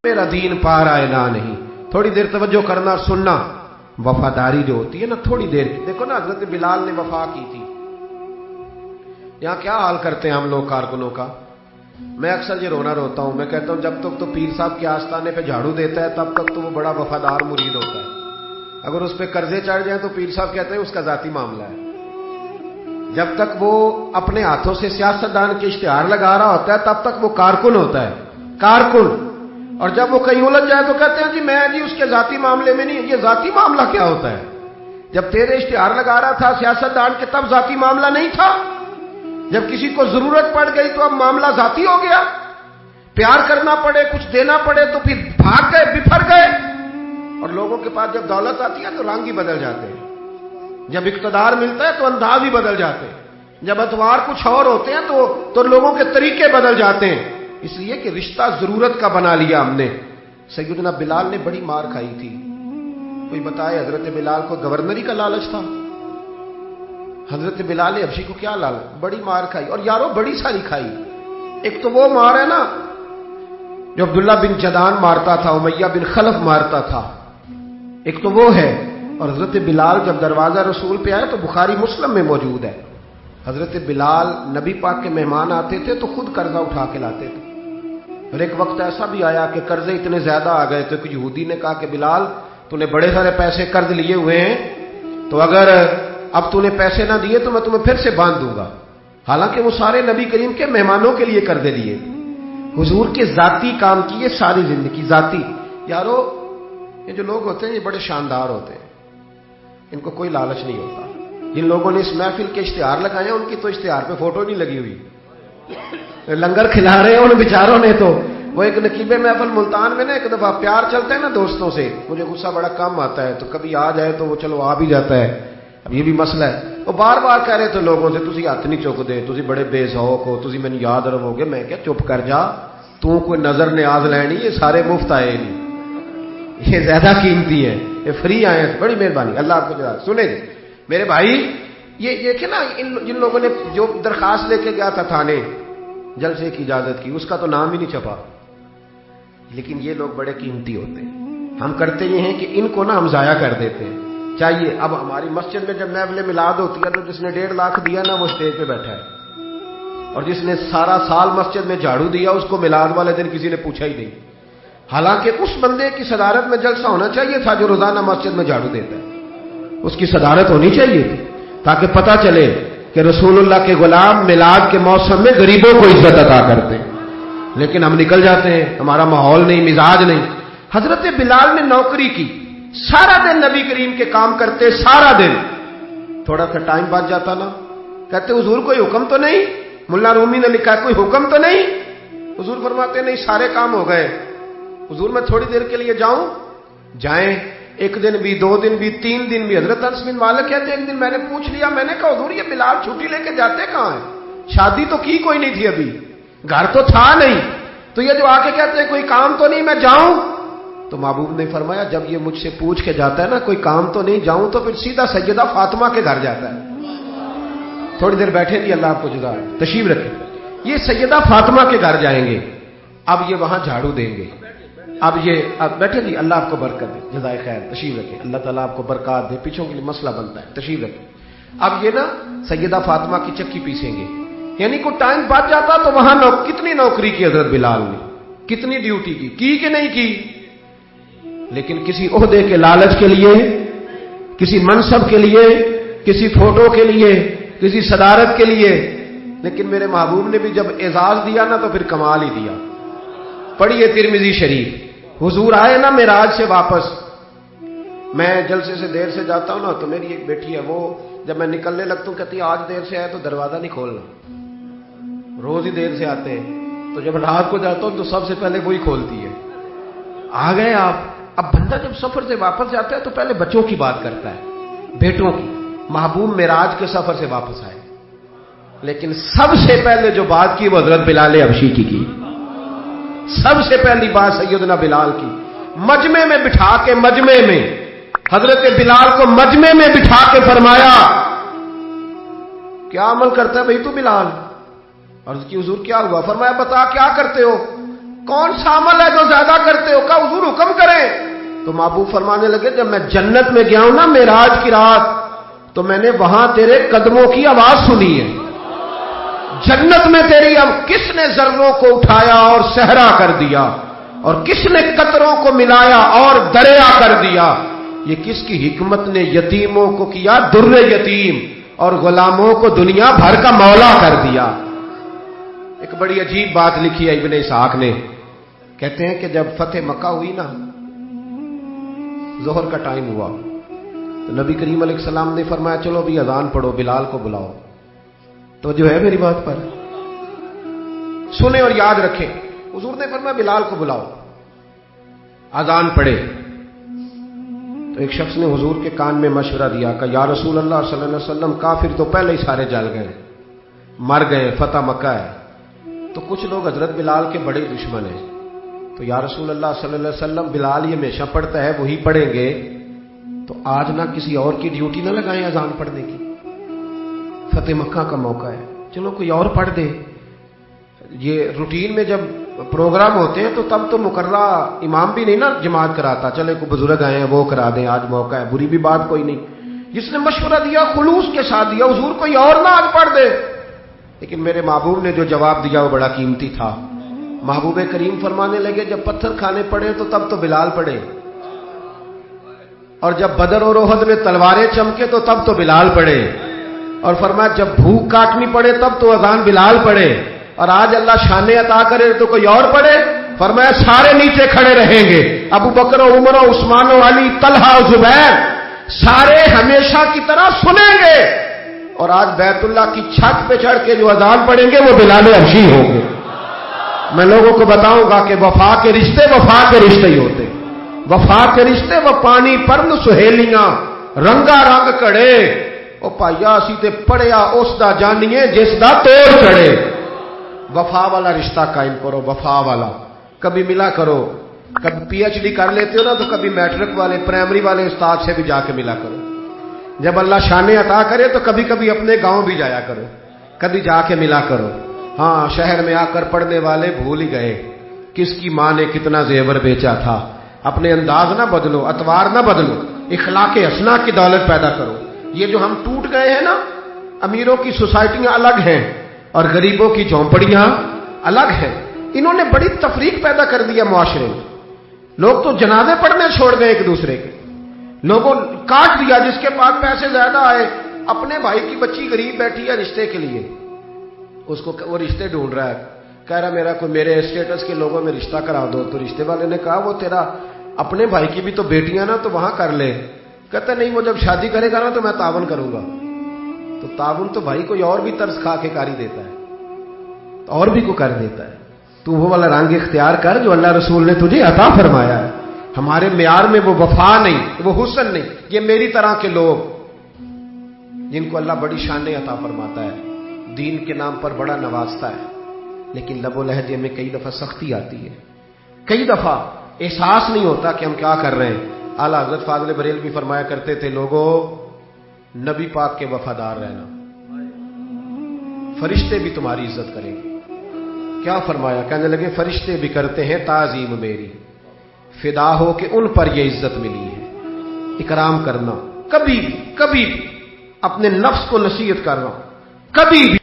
میرا دین پار آئے نہ نہیں. تھوڑی دیر توجہ کرنا سننا. وفاداری جو ہوتی ہے نا تھوڑی دیر کی. دیکھو نا حضرت بلال نے وفا کی تھی. یہاں کیا حال کرتے ہیں ہم لوگ کارکنوں کا. میں اکثر یہ رونا روتا ہوں. میں کہتا ہوں جب تک تو پیر صاحب کے آستانے پہ جھاڑو دیتا ہے تب تک تو وہ بڑا وفادار مرید ہوتا ہے. اگر اس پہ قرضے چڑھ جائیں تو پیر صاحب کہتے ہیں اس کا ذاتی معاملہ ہے. جب تک وہ اپنے ہاتھوں سے سیاستدان کے اشتہار لگا رہا ہوتا ہے تب تک وہ کارکن ہوتا ہے. کارکن. اور جب وہ کہیں الجھ جائے تو کہتے ہیں جی میں جی اس کے ذاتی معاملے میں نہیں. یہ ذاتی معاملہ کیا ہوتا ہے؟ جب تیرے اشتہار لگا رہا تھا سیاستدان کے تب ذاتی معاملہ نہیں تھا. جب کسی کو ضرورت پڑ گئی تو اب معاملہ ذاتی ہو گیا. پیار کرنا پڑے کچھ دینا پڑے تو پھر بھاگ گئے بفر گئے. اور لوگوں کے پاس جب دولت آتی ہے تو رنگ ہی بدل جاتے ہیں. جب اقتدار ملتا ہے تو انداز ہی بدل جاتے ہیں. جب اتوار کچھ اور ہوتے ہیں تو لوگوں کے طریقے بدل جاتے ہیں. اس لیے کہ رشتہ ضرورت کا بنا لیا ہم نے. سیدنا بلال نے بڑی مار کھائی تھی. کوئی بتائے حضرت بلال کو گورنری کا لالچ تھا؟ حضرت بلال حبشی کو کیا لالچ؟ بڑی مار کھائی. اور یارو بڑی ساری کھائی. ایک تو وہ مار ہے نا جو عبداللہ بن جدان مارتا تھا, امیہ بن خلف مارتا تھا. ایک تو وہ ہے. اور حضرت بلال جب دروازہ رسول پہ آئے تو بخاری مسلم میں موجود ہے. حضرت بلال نبی پاک کے مہمان آتے تھے تو خود قرضہ اٹھا کے لاتے تھے. اور ایک وقت ایسا بھی آیا کہ قرضے اتنے زیادہ آ گئے تو کہ یہودی نے کہا کہ بلال تو نے بڑے سارے پیسے قرض لیے ہوئے ہیں تو اگر اب تو نے پیسے نہ دیے تو میں تمہیں پھر سے باندھ دوں گا. حالانکہ وہ سارے نبی کریم کے مہمانوں کے لیے قرضے لیے. حضور کے ذاتی کام کیے ساری زندگی ذاتی. یارو یہ جو لوگ ہوتے ہیں یہ بڑے شاندار ہوتے ہیں. ان کو کوئی لالچ نہیں ہوتا. جن لوگوں نے اس محفل کے اشتہار لگائے ہیں ان کی تو اشتہار پہ فوٹو نہیں لگی ہوئی. لنگر کھلا رہے ہیں ان بیچاروں نے. تو وہ ایک نقیب محفل ملتان میں نا ایک دفعہ پیار چلتے ہیں نا دوستوں سے. مجھے غصہ بڑا کم آتا ہے تو کبھی آ جائے تو وہ چلو آ بھی جاتا ہے. اب یہ بھی مسئلہ ہے. وہ بار بار کہہ رہے تھے لوگوں سے تسی ہاتھ نہیں چک دے, تسی بڑے بے ذوق ہو, تسی میں یاد رہو گے. میں کیا چپ کر جا, تو کوئی نظر نیاز لینی. یہ سارے مفت آئے نہیں, یہ زیادہ قیمتی ہیں, یہ فری آئے ہیں. بڑی مہربانی, اللہ آپ کو جزا. سنیں جی میرے بھائی, یہ دیکھیں نا جن لوگوں نے جو درخواست لے کے گیا تھا تھانے جلسے کی اجازت کی, اس کا تو نام ہی نہیں چھپا. لیکن یہ لوگ بڑے قیمتی ہوتے ہیں. ہم کرتے یہ ہیں کہ ان کو نا ہم ضائع کر دیتے ہیں. چاہیے اب ہماری مسجد میں جب محفل میلاد ہوتی ہے تو جس نے 1.5 لاکھ دیا نا وہ اسٹیج پہ بیٹھا ہے, اور جس نے سارا سال مسجد میں جھاڑو دیا اس کو میلاد والے دن کسی نے پوچھا ہی نہیں. حالانکہ اس بندے کی صدارت میں جلسہ ہونا چاہیے تھا جو روزانہ مسجد میں جھاڑو دیتا ہے. اس کی صدارت ہونی چاہیے تھی تاکہ پتہ چلے کہ رسول اللہ کے غلام میلاد کے موسم میں غریبوں کو عزت عطا کرتے ہیں. لیکن ہم نکل جاتے ہیں, ہمارا ماحول نہیں, مزاج نہیں. حضرت بلال نے نوکری کی, سارا دن نبی کریم کے کام کرتے, سارا دن. تھوڑا سا ٹائم بچ جاتا نا, کہتے حضور کوئی حکم تو نہیں. ملا رومی نے لکھا کوئی حکم تو نہیں. حضور فرماتے نہیں سارے کام ہو گئے. حضور میں تھوڑی دیر کے لیے جاؤں. جائیں. 1 دن بھی, 2 دن بھی, 3 دن بھی. حضرت انس بن مالک کہتے ہیں ایک دن میں نے پوچھ لیا, میں نے کہا حضور یہ بلال چھٹی لے کے جاتے کہاں ہیں؟ شادی تو کی کوئی نہیں تھی ابھی, گھر تو تھا نہیں, تو یہ جو آ کے کہتے ہیں کوئی کام تو نہیں میں جاؤں. تو محبوب نے فرمایا جب یہ مجھ سے پوچھ کے جاتا ہے نا کوئی کام تو نہیں جاؤں تو پھر سیدھا سیدہ فاطمہ کے گھر جاتا ہے. تھوڑی دیر بیٹھے بھی, اللہ آپ کو جزا تشریف رکھے. یہ سیدہ فاطمہ کے گھر جائیں گے. اب یہ وہاں جھاڑو دیں گے. اب بیٹھے جی, اللہ آپ کو برکت دے, جزائے خیر, تشریف رکھیں. اللہ تعالیٰ آپ کو برکات دے. پیچھوں کے لیے مسئلہ بنتا ہے, تشریف رکھیں. اب یہ نا سیدہ فاطمہ کی چکی پیسیں گے. یعنی کوئی ٹائم بچ جاتا تو وہاں کتنی نوکری کی حضرت بلال نے, کتنی ڈیوٹی کی کہ نہیں کی. لیکن کسی عہدے کے لالچ کے لیے, کسی منصب کے لیے, کسی فوٹو کے لیے, کسی صدارت کے لیے. لیکن میرے محبوب نے بھی جب اعزاز دیا نا تو پھر کمال ہی دیا. پڑھیے ترمذی شریف. حضور آئے نا معراج سے واپس. میں جلسے سے دیر سے جاتا ہوں نا تو میری ایک بیٹی ہے, وہ جب میں نکلنے لگتا ہوں کہتی آج دیر سے آئے تو دروازہ نہیں کھولنا. روز ہی دیر سے آتے ہیں, تو جب رات کو جاتا ہوں تو سب سے پہلے وہی کھولتی ہے. آ گئے آپ. اب بندہ جب سفر سے واپس جاتا ہے تو پہلے بچوں کی بات کرتا ہے, بیٹوں کی. محبوب معراج کے سفر سے واپس آئے, لیکن سب سے پہلے جو بات کی وہ حضرت بلال حبشی کی. سب سے پہلی بات سیدنا بلال کی. مجمع میں بٹھا کے, مجمع میں حضرت بلال کو مجمع میں بٹھا کے فرمایا کیا عمل کرتا ہے بھائی تو بلال؟ عرض کی حضور کیا ہوا؟ فرمایا بتا کیا کرتے ہو؟ کون سا عمل ہے جو زیادہ کرتے ہو؟ کہا حضور حکم کریں. تو محبوب فرمانے لگے جب میں جنت میں گیا ہوں نا معراج کی رات، تو میں نے وہاں تیرے قدموں کی آواز سنی ہے. جنت میں تیری اب کس نے ذروں کو اٹھایا اور صحرا کر دیا، اور کس نے قطروں کو ملایا اور دریا کر دیا. یہ کس کی حکمت نے یتیموں کو کیا در یتیم اور غلاموں کو دنیا بھر کا مولا کر دیا. ایک بڑی عجیب بات لکھی ہے ابن اسحاق نے. کہتے ہیں کہ جب فتح مکہ ہوئی نا، ظہر کا ٹائم ہوا، تو نبی کریم علیہ السلام نے فرمایا چلو بھی اذان پڑھو، بلال کو بلاؤ. تو جو ہے میری بات پر سنیں اور یاد رکھیں. حضور نے فرمایا بلال کو بلاؤ، اذان پڑھے. تو ایک شخص نے حضور کے کان میں مشورہ دیا کہ یا رسول اللہ صلی اللہ علیہ وسلم کافر تو پہلے ہی سارے جل گئے، مر گئے، فتح مکہ ہے. تو کچھ لوگ حضرت بلال کے بڑے دشمن ہیں. تو یا رسول اللہ صلی اللہ علیہ وسلم بلال یہ ہمیشہ پڑھتا ہے، وہی پڑھیں گے، تو آج نہ کسی اور کی ڈیوٹی نہ لگائیں اذان پڑھنے کی، فتح مکہ کا موقع ہے، چلو کوئی اور پڑھ دے. یہ روٹین میں جب پروگرام ہوتے ہیں تو تب تو مقررہ امام بھی نہیں نا جماعت کراتا، چلے کوئی بزرگ آئے ہیں وہ کرا دیں، آج موقع ہے، بری بھی بات کوئی نہیں. جس نے مشورہ دیا خلوص کے ساتھ دیا، حضور کوئی اور نہ آج پڑھ دے. لیکن میرے محبوب نے جو جواب دیا وہ بڑا قیمتی تھا. محبوب کریم فرمانے لگے جب پتھر کھانے پڑے تو تب تو بلال پڑے، اور جب بدر اور احد میں تلواریں چمکے تو تب تو بلال پڑے، اور فرمایا جب بھوک کاٹنی پڑے تب تو اذان بلال پڑے، اور آج اللہ شانے عطا کرے تو کوئی اور پڑے. فرمایا سارے نیچے کھڑے رہیں گے، ابو بکر و عمر و عثمان و علی، طلحہ و زبیر، سارے ہمیشہ کی طرح سنیں گے. اور آج بیت اللہ کی چھت پہ چڑھ کے جو اذان پڑھیں گے وہ بلال حبشی ہوں گے. میں لوگوں کو بتاؤں گا کہ وفا کے رشتے وفا کے رشتے ہی ہوتے. وفا کے رشتے وہ پانی پرن سہیلیاں رنگا رنگ کڑے، او پائیا اسی تے پڑھیا اس دا جانیے جس دا توڑ چڑھے. وفا والا رشتہ قائم کرو، وفا والا. کبھی ملا کرو، کبھی پی ایچ ڈی کر لیتے ہو نا تو کبھی میٹرک والے پرائمری والے استاد سے بھی جا کے ملا کرو. جب اللہ شانے عطا کرے تو کبھی کبھی اپنے گاؤں بھی جایا کرو، کبھی جا کے ملا کرو. ہاں شہر میں آ کر پڑھنے والے بھول ہی گئے کس کی ماں نے کتنا زیور بیچا تھا. اپنے انداز نہ بدلو، اطوار نہ بدلو، اخلاق حسنہ کی دولت پیدا کرو. یہ جو ہم ٹوٹ گئے ہیں نا، امیروں کی سوسائٹیاں الگ ہیں اور غریبوں کی جھونپڑیاں الگ ہیں. انہوں نے بڑی تفریق پیدا کر دیا معاشرے میں. لوگ تو جنازے پڑھنے چھوڑ گئے ایک دوسرے کے، لوگوں کاٹ دیا. جس کے پاس پیسے زیادہ آئے، اپنے بھائی کی بچی غریب بیٹھی ہے رشتے کے لیے، اس کو وہ رشتے ڈھونڈ رہا ہے، کہہ رہا میرا کوئی میرے اسٹیٹس کے لوگوں میں رشتہ کرا دو. تو رشتے والے نے کہا وہ تیرا اپنے بھائی کی بھی تو بیٹیاں نا، تو وہاں کر لے. کہتا نہیں وہ جب شادی کرے گا نا تو میں تعاون کروں گا. تو تعاون تو بھائی کوئی اور بھی طرز کھا کے کاری دیتا ہے، اور بھی کو کر دیتا ہے. تو وہ والا رنگ اختیار کر جو اللہ رسول نے تجھے عطا فرمایا ہے. ہمارے معیار میں وہ وفا نہیں، وہ حسن نہیں. یہ میری طرح کے لوگ جن کو اللہ بڑی شانیں عطا فرماتا ہے، دین کے نام پر بڑا نوازتا ہے، لیکن لب و لہجے میں کئی دفعہ سختی آتی ہے، کئی دفعہ احساس نہیں ہوتا کہ ہم کیا کر رہے ہیں. اعلیٰ حضرت فاضل بریلوی بھی فرمایا کرتے تھے لوگوں نبی پاک کے وفادار رہنا، فرشتے بھی تمہاری عزت کریں گے. کیا فرمایا؟ کہنے لگے فرشتے بھی کرتے ہیں تعظیم میری، فدا ہو کہ ان پر یہ عزت ملی ہے. اکرام کرنا، کبھی بھی اپنے نفس کو نصیحت کرنا، کبھی بھی